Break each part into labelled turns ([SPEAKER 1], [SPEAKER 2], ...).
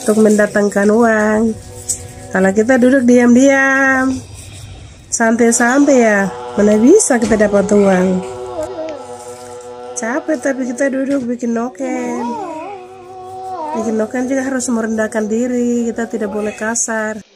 [SPEAKER 1] untuk mendatangkan uang. Kalau kita duduk diam-diam, santai-santai ya, mana bisa kita dapat uang. Capek tapi kita duduk bikin noken. Bikin noken juga harus merendahkan diri, kita tidak boleh kasar.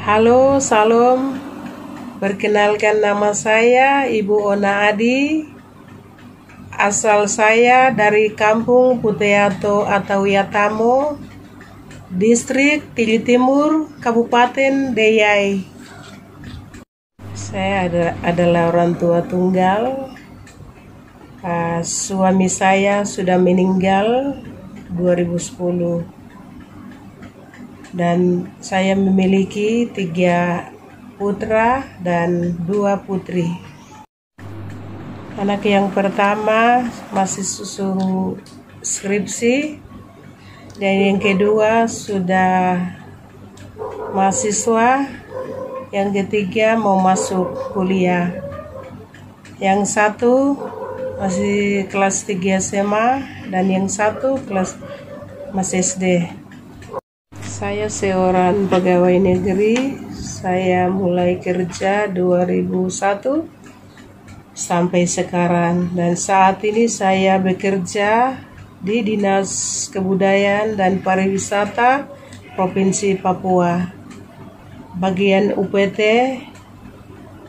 [SPEAKER 1] Halo, salam. Perkenalkan, nama saya Ibu Ona Adi. Asal saya dari Kampung Puteato atau Yatamo, Distrik Tili Timur, Kabupaten Deyai. Saya adalah orang tua tunggal. Suami saya sudah meninggal 2010. Dan saya memiliki 3 putra dan 2 putri. Anak yang pertama masih susun skripsi, dan yang kedua sudah mahasiswa, yang ketiga mau masuk kuliah, yang satu masih kelas 3 SMA, dan yang satu kelas masih SD. Saya seorang pegawai negeri. Saya mulai kerja 2001 sampai sekarang, dan saat ini saya bekerja di Dinas Kebudayaan dan Pariwisata Provinsi Papua, bagian UPT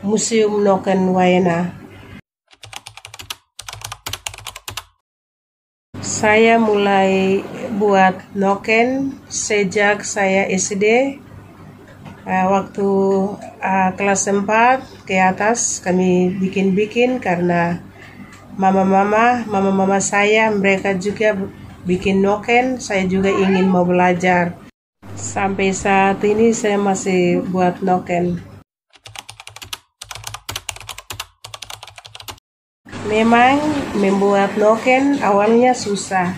[SPEAKER 1] Museum Noken Wayana. Saya mulai buat noken sejak saya SD. Waktu kelas 4 ke atas kami bikin karena mama saya, mereka juga bikin noken. Saya juga ingin mau belajar. Sampai saat ini saya masih buat noken. Memang membuat noken awalnya susah.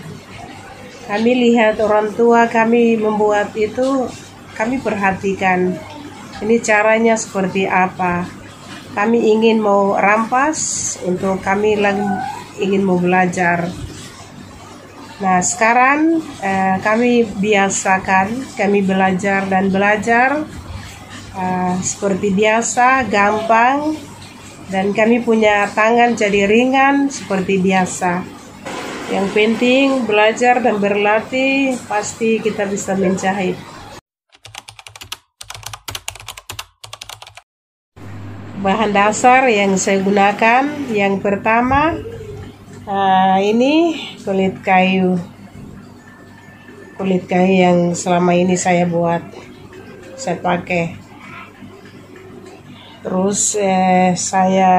[SPEAKER 1] Kami lihat orang tua kami membuat itu, kami perhatikan ini caranya seperti apa. Kami ingin mau rampas untuk kami lagi ingin mau belajar. Nah, sekarang kami biasakan, kami belajar seperti biasa, gampang, dan kami punya tangan jadi ringan seperti biasa. Yang penting belajar dan berlatih, pasti kita bisa menjahit. Bahan dasar yang saya gunakan, yang pertama ini kulit kayu yang selama ini saya pakai. Terus saya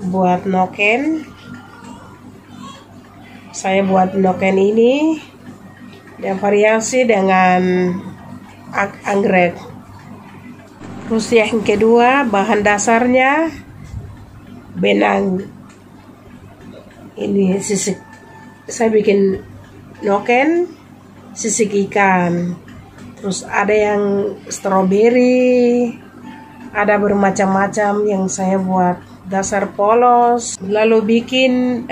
[SPEAKER 1] buat noken. Saya buat noken ini dan variasi dengan anggrek. Terus yang kedua, bahan dasarnya benang. Ini sisik. Saya bikin noken sisik ikan. Terus ada yang stroberi, ada bermacam-macam yang saya buat. Dasar polos, lalu bikin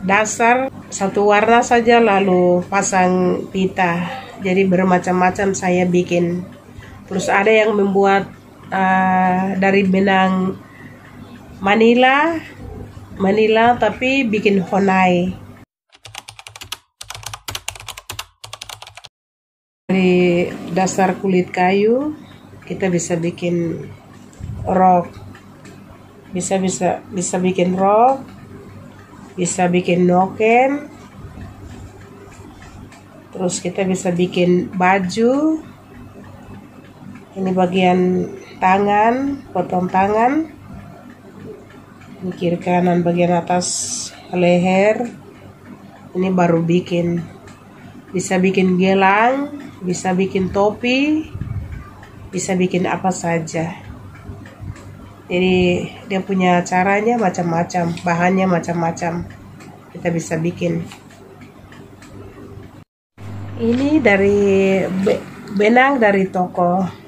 [SPEAKER 1] dasar satu warna saja, lalu pasang pita. Jadi bermacam-macam saya bikin. Terus ada yang membuat dari benang Manila tapi bikin honai. Dari dasar kulit kayu kita bisa bikin rok. Bisa bikin rok, bisa bikin noken, terus kita bisa bikin baju, Ini bagian tangan, potong tangan, ini kiri kanan bagian atas leher. Ini baru bikin, bisa bikin gelang, bisa bikin topi, bisa bikin apa saja. Jadi dia punya caranya macam-macam, bahannya macam-macam, kita bisa bikin. Ini dari benang dari toko,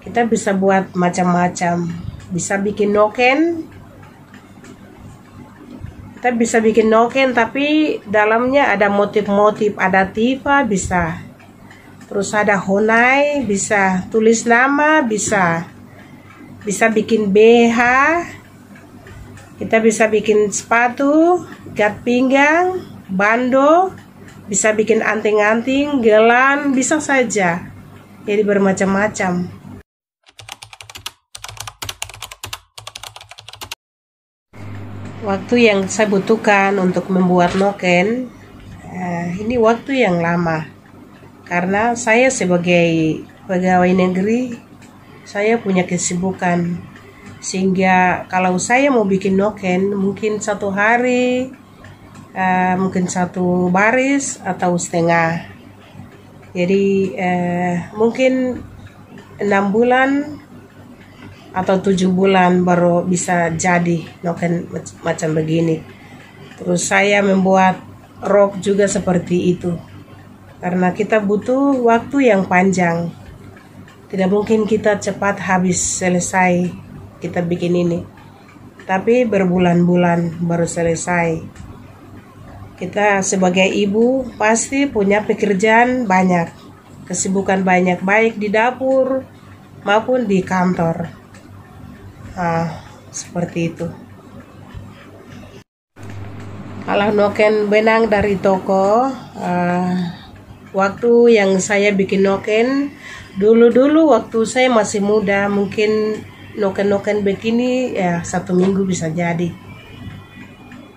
[SPEAKER 1] kita bisa buat macam-macam, bisa bikin noken. Kita bisa bikin noken tapi dalamnya ada motif-motif, ada tifa bisa, terus ada honai, bisa tulis nama, bisa bikin BH, kita bisa bikin sepatu, ikat pinggang, bando, bisa bikin anting-anting, gelang, bisa saja. Jadi bermacam-macam. Waktu yang saya butuhkan untuk membuat noken, ini waktu yang lama. Karena saya sebagai pegawai negeri, saya punya kesibukan. Sehingga kalau saya mau bikin noken, mungkin 1 hari, mungkin 1 baris atau setengah. Jadi mungkin 6 bulan atau 7 bulan baru bisa jadi noken macam begini. Terus saya membuat rok juga seperti itu, karena kita butuh waktu yang panjang. Tidak mungkin kita cepat habis selesai kita bikin ini, tapi berbulan-bulan baru selesai. Kita sebagai ibu pasti punya pekerjaan banyak, kesibukan banyak, baik di dapur maupun di kantor. Seperti itu. Kalau noken benang dari toko, waktu yang saya bikin noken dulu waktu saya masih muda, mungkin noken begini ya 1 minggu bisa jadi.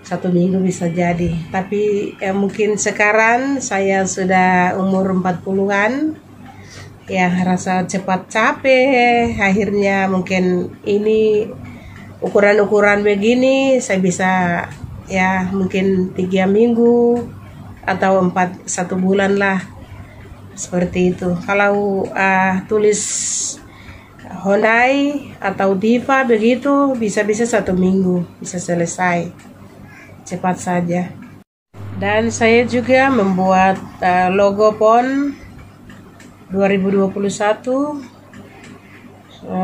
[SPEAKER 1] 1 minggu bisa jadi. Tapi mungkin sekarang saya sudah umur 40-an. Ya rasa cepat capek, akhirnya mungkin ini ukuran-ukuran begini saya bisa ya mungkin 3 minggu atau 1 bulan lah, seperti itu. Kalau tulis honai atau diva begitu bisa 1 minggu bisa selesai, cepat saja. Dan saya juga membuat logo PON 2021,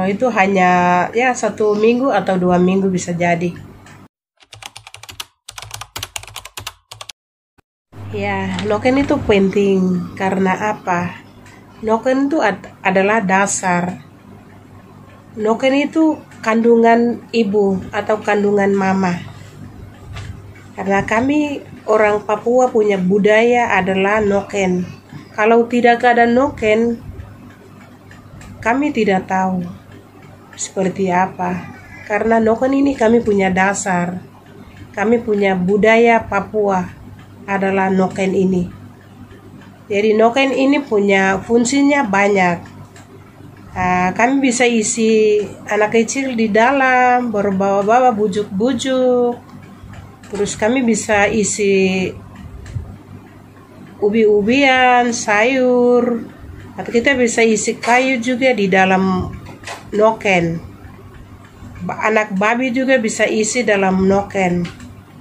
[SPEAKER 1] itu hanya ya 1 minggu atau 2 minggu bisa jadi. Ya, noken itu penting karena apa? Noken itu adalah dasar. Noken itu kandungan ibu atau kandungan mama. Karena kami orang Papua punya budaya adalah noken. Kalau tidak ada noken, kami tidak tahu seperti apa. Karena noken ini kami punya dasar, kami punya budaya Papua adalah noken ini. Jadi noken ini punya fungsinya banyak. Kami bisa isi anak kecil di dalam, berbawa-bawa bujuk-bujuk. Terus kami bisa isi ubi-ubian, sayur, atau kita bisa isi kayu juga di dalam noken. Anak babi juga bisa isi dalam noken,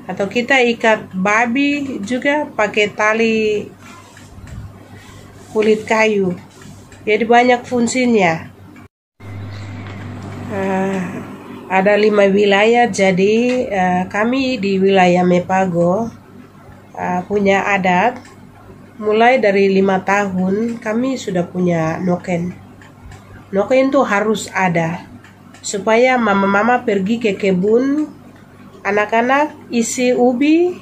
[SPEAKER 1] atau kita ikat babi juga pakai tali kulit kayu. Jadi banyak fungsinya. Ada 5 wilayah, jadi kami di wilayah Mepago punya adat. Mulai dari 5 tahun kami sudah punya noken. Noken itu harus ada supaya mama-mama pergi ke kebun, anak-anak isi ubi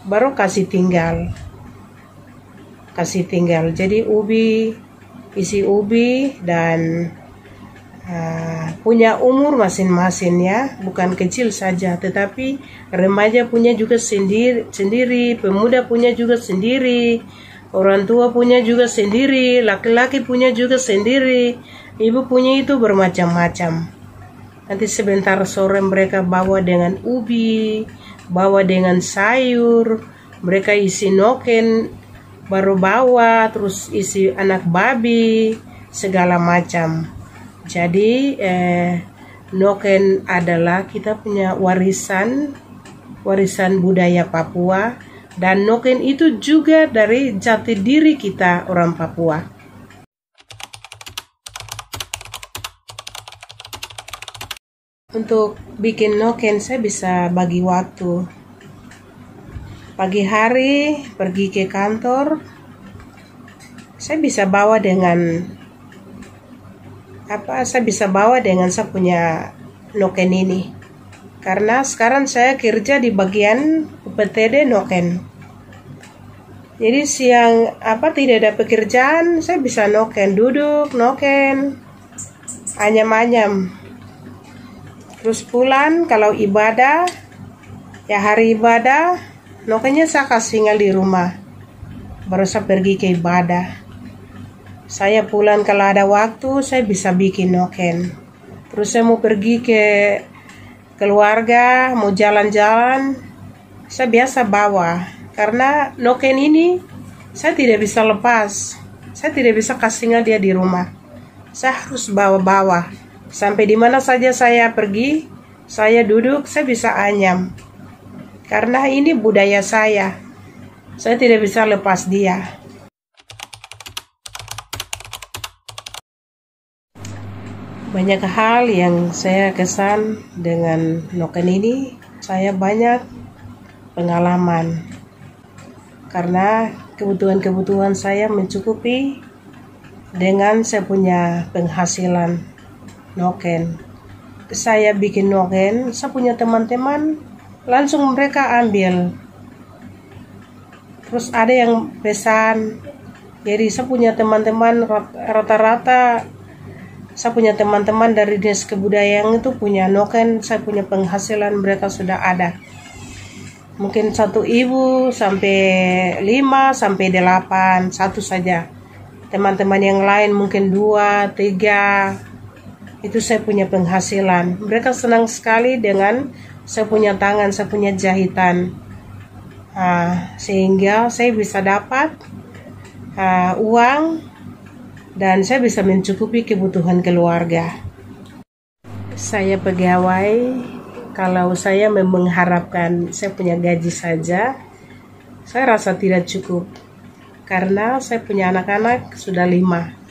[SPEAKER 1] baru kasih tinggal. Jadi isi ubi dan punya umur masing-masing ya, bukan kecil saja, tetapi remaja punya juga sendiri, pemuda punya juga sendiri, Orang tua punya juga sendiri, laki-laki punya juga sendiri, ibu punya itu bermacam-macam. Nanti sebentar sore mereka bawa dengan ubi, bawa dengan sayur, mereka isi noken, baru bawa, terus isi anak babi, segala macam. Jadi noken adalah kita punya warisan budaya Papua. Dan noken itu juga dari jati diri kita orang Papua. Untuk bikin noken saya bisa bagi waktu. Pagi hari pergi ke kantor, saya bisa bawa dengan saya punya noken ini. Karena sekarang saya kerja di bagian UPTD noken. Jadi siang tidak ada pekerjaan, saya bisa noken, duduk noken, anyam-anyam. Terus pulang kalau ibadah, ya hari ibadah, nokennya saya kasih tinggal di rumah. Baru saya pergi ke ibadah. Saya pulang kalau ada waktu, saya bisa bikin noken. Terus saya mau pergi ke keluarga, mau jalan-jalan, saya biasa bawa. Karena noken ini saya tidak bisa lepas. Saya tidak bisa kasih dia di rumah. Saya harus bawa-bawa. Sampai di mana saja saya pergi, saya duduk, saya bisa anyam. Karena ini budaya saya. Saya tidak bisa lepas dia. Banyak hal yang saya kesan dengan noken ini. Saya banyak pengalaman. Karena kebutuhan saya mencukupi dengan saya punya penghasilan noken. Saya bikin noken, saya punya teman-teman, langsung mereka ambil. Terus ada yang pesan. Jadi saya punya teman-teman rata-rata. Saya punya teman-teman dari Dinas Kebudayaan itu punya noken, saya punya penghasilan mereka sudah ada. Mungkin satu ibu sampai 5 sampai 8, satu saja. Teman-teman yang lain mungkin 2, 3. Itu saya punya penghasilan. Mereka senang sekali dengan saya punya tangan, saya punya jahitan. Sehingga saya bisa dapat uang dan saya bisa mencukupi kebutuhan keluarga. Saya pegawai, kalau saya mengharapkan saya punya gaji saja, saya rasa tidak cukup. Karena saya punya anak-anak sudah 5.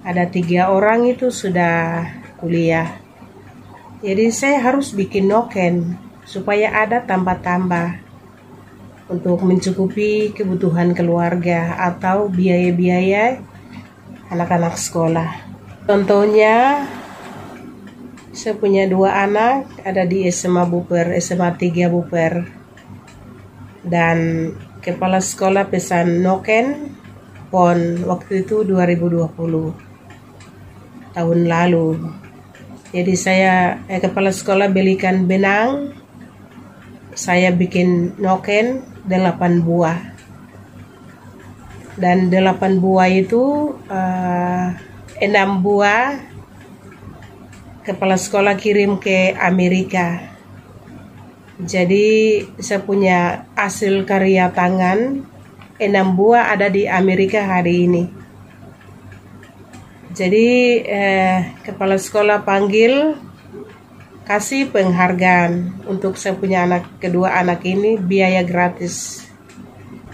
[SPEAKER 1] Ada 3 orang itu sudah kuliah. Jadi saya harus bikin noken supaya ada tambah-tambah untuk mencukupi kebutuhan keluarga atau biaya-biaya anak-anak sekolah. Contohnya, saya punya 2 anak, ada di SMA Buper, SMA 3 Buper. Dan kepala sekolah pesan noken PON waktu itu 2020, tahun lalu. Jadi saya kepala sekolah belikan benang, saya bikin noken 8 buah. Dan 8 buah itu 6 buah kepala sekolah kirim ke Amerika. Jadi saya punya hasil karya tangan 6 buah ada di Amerika hari ini. Jadi kepala sekolah panggil kasih penghargaan untuk saya punya kedua anak ini, biaya gratis.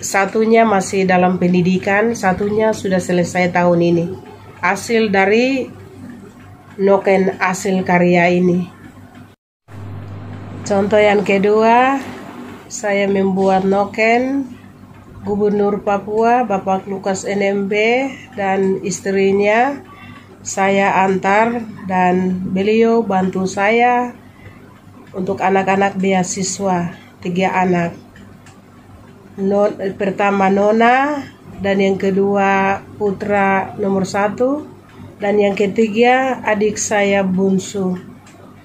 [SPEAKER 1] Satunya masih dalam pendidikan, satunya sudah selesai tahun ini. Hasil dari noken hasil karya ini. Contoh yang kedua, saya membuat noken Gubernur Papua Bapak Lukas NMB dan istrinya. Saya antar dan beliau bantu saya untuk anak-anak beasiswa, 3 anak. Pertama Nona, dan yang kedua putra nomor 1, dan yang ketiga adik saya bungsu.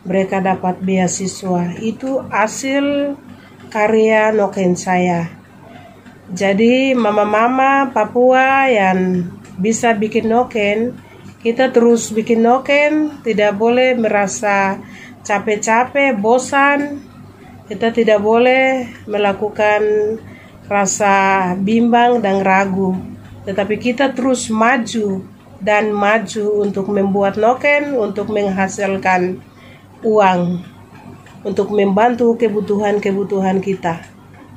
[SPEAKER 1] Mereka dapat beasiswa. Itu hasil karya noken saya. Jadi mama-mama Papua yang bisa bikin noken, kita terus bikin noken, tidak boleh merasa capek-capek, bosan. Kita tidak boleh melakukan rasa bimbang dan ragu, tetapi kita terus maju dan maju untuk membuat noken, untuk menghasilkan uang, untuk membantu kebutuhan-kebutuhan kita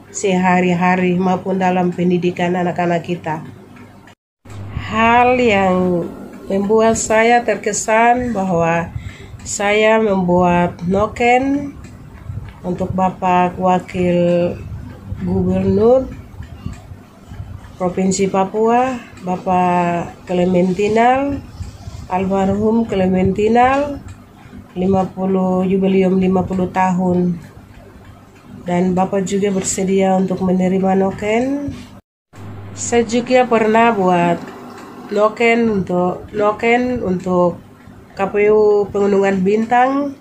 [SPEAKER 1] sehari-hari maupun dalam pendidikan anak-anak kita. Hal yang membuat saya terkesan bahwa saya membuat noken untuk Bapak Wakil Gubernur Provinsi Papua, Bapak Clementinal, almarhum Clementinal, jubileum 50 tahun. Dan Bapak juga bersedia untuk menerima noken. Saya juga pernah buat noken untuk KPU Pegunungan Bintang.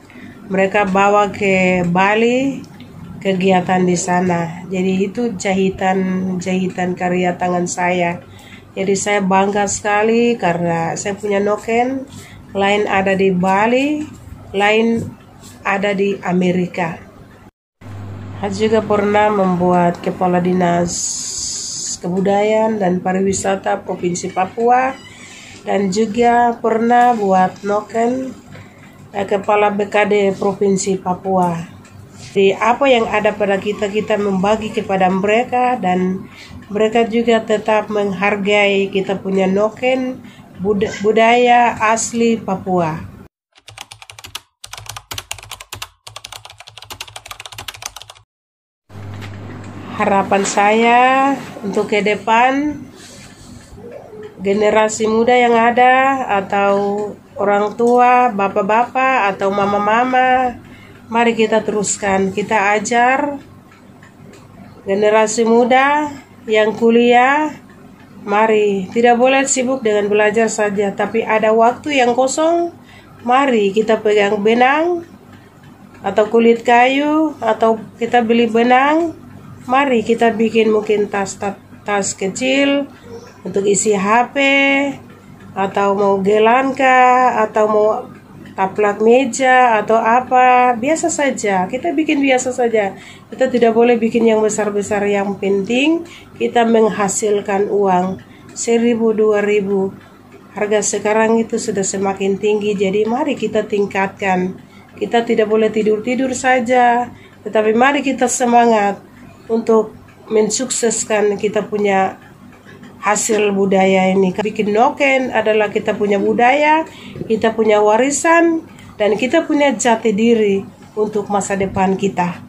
[SPEAKER 1] Mereka bawa ke Bali, kegiatan di sana. Jadi itu jahitan karya tangan saya. Jadi saya bangga sekali karena saya punya noken, lain ada di Bali, lain ada di Amerika. Saya juga pernah membuat Kepala Dinas Kebudayaan dan Pariwisata Provinsi Papua, dan juga pernah buat noken Kepala BKD Provinsi Papua. Jadi apa yang ada pada kita membagi kepada mereka, dan mereka juga tetap menghargai kita punya noken budaya asli Papua. Harapan saya untuk ke depan, generasi muda yang ada atau orang tua, bapak-bapak atau mama-mama, mari kita teruskan, kita ajar generasi muda yang kuliah. Mari, tidak boleh sibuk dengan belajar saja, tapi ada waktu yang kosong, mari kita pegang benang atau kulit kayu, atau kita beli benang, mari kita bikin mungkin tas kecil untuk isi HP, atau mau gelanka, atau mau taplak meja, atau apa, biasa saja. Kita bikin biasa saja. Kita tidak boleh bikin yang besar-besar. Yang penting kita menghasilkan uang 1.000, 2.000. Harga sekarang itu sudah semakin tinggi, jadi mari kita tingkatkan. Kita tidak boleh tidur-tidur saja, tetapi mari kita semangat untuk mensukseskan kita punya hasil budaya ini. Bikin noken adalah kita punya budaya, kita punya warisan, dan kita punya jati diri untuk masa depan kita.